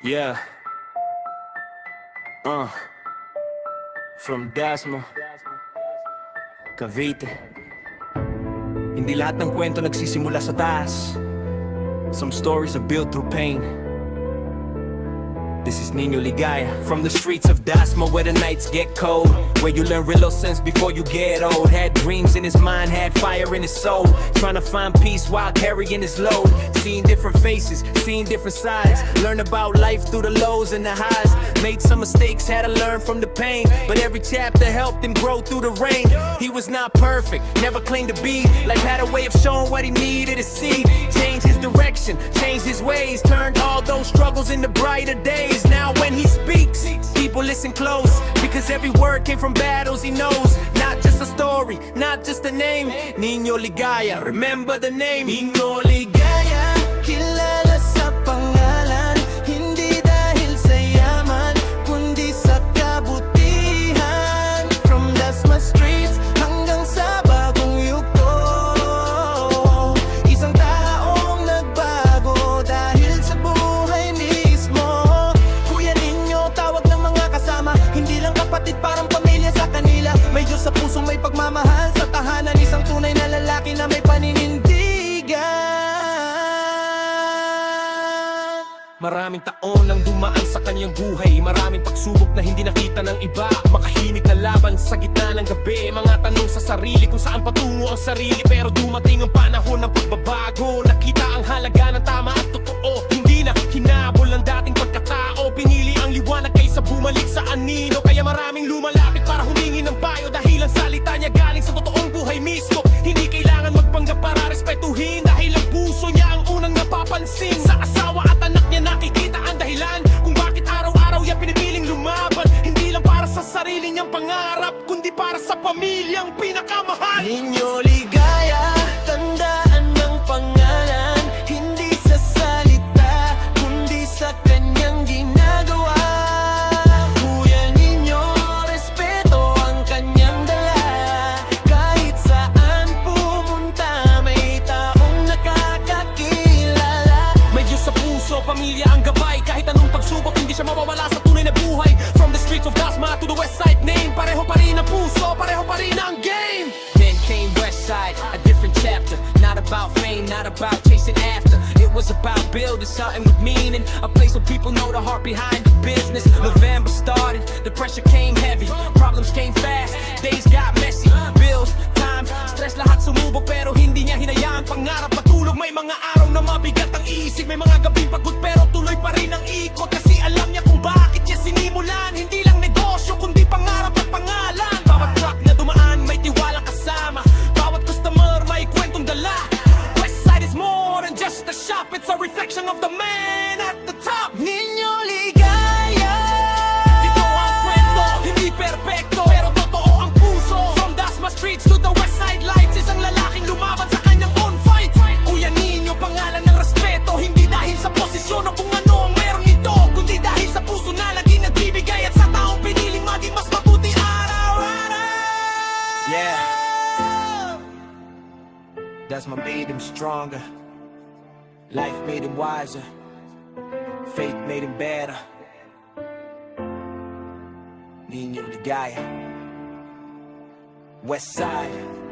Yeah. From Dasma, Cavite. Hindi lahat ng kwento nagsisimula sa taas. Some stories are built through pain. This is Nino Ligaya. From the streets of Dasma, where the nights get cold, where you learn real sense before you get old. Had dreams in his mind, had fire in his soul, trying to find peace while carrying his load. Seeing different faces, seeing different sides, learn about life through the lows and the highs. Made some mistakes, had to learn from the pain, but every chapter helped him grow through the rain. He was not perfect, never claimed to be. Life had a way of showing what he needed to see. Changed his direction, changed his ways, turned all those struggles into brighter days. Now when he speaks, people listen close, because every word came from battles he knows. Not just a story, not just a name. Nino Ligaya, remember the name. Nino Ligaya, kilala sa pangalan, hindi dahil sa yaman, kundi sa kabutihan. From Dasma streets hanggang sa bagong yugto, isang taong nagbago dahil sa buhay mismo. Kuya Nino, tawag ng mga kasama, hindi lang kapatid, parang pamilya sa kanila. May Diyos sa puso, may pagmamahal sa tahanan, isang tunay na lalaki na may paninindigan. maraming taon nang dumaan sa kanyang buhay, maraming pagsubok na hindi nakita ng iba. Makahinig na laban sa gitna ng gabi, mga tanong sa sarili kung saan patungo ang sarili. Pero dumating ang panahon ng pagbabago, nakita ang halaga ng tama at totoo. Hindi na hinabol ang dating pagkatao, pinili ang liwanag kaysa bumalik sa anino. Kaya maraming lumalapit para humingi ng payo, dahil ang salita niya galing sa totoong buhay mismo. Hindi kailangan magpanggap para respetuhin, dahil ang puso niya ang unang napapansin. Sa asawa at anak niya nakikita ang dahilan kung bakit araw-araw niya pinipiling lumaban. Hindi lang para sa sarili niyang pangarap, kundi para sa pamilyang pinakamahal. Nino Ligaya, tandaan ng pangalan, hindi sa salita, kundi sa kanyang ginagawa. Kuya Nino, respeto ang kanyang dala, kahit saan pumunta may taong nakakakilala. May Diyos sa puso, pamilya ang gabay, kahit anong pagsubok hindi siya mawawala sa tunay na buhay. From the streets of Dasma to the west side name, pareho pa rin ang puso, pareho pa rin ang game. Then came west side, a different chapter, not about fame, not about chasing after. It was about building something with meaning, a place where people know the heart behind the business. November started, the pressure came heavy, problems came fast, days got messy, bills, time, stress, lahat sumubok, pero hindi niya hinayaan pangarap matulog. May mga araw na mabigat ang isip, may mga gabing pagod, pero tuloy pa rin ang ikot. Kasi alam niya kung bakit niya sinimulan, hindi lang negosyo kundi pangarap at pangalan. Bawat truck na dumaan may tiwala kasama, bawat customer may kwentong dala. West side is more than just a shop, it's a reflection of the man at the top. Nino Ligaya, Dito ang kwento, hindi perpekto, pero totoo ang puso. From Dasma streets to the west side lights, isang lalaking lumaban sa kanyang own fight. Kuya Nino, pangalan ng respeto, hindi dahil sa posisyon o kung ano ang meron nito, kundi dahil sa puso na lagi nagbibigay, at sa taong piniling maging mas mabuti araw-araw. Yeah, Dasma made him stronger, life made him wiser, faith made him better. Nino Ligaya, West Side.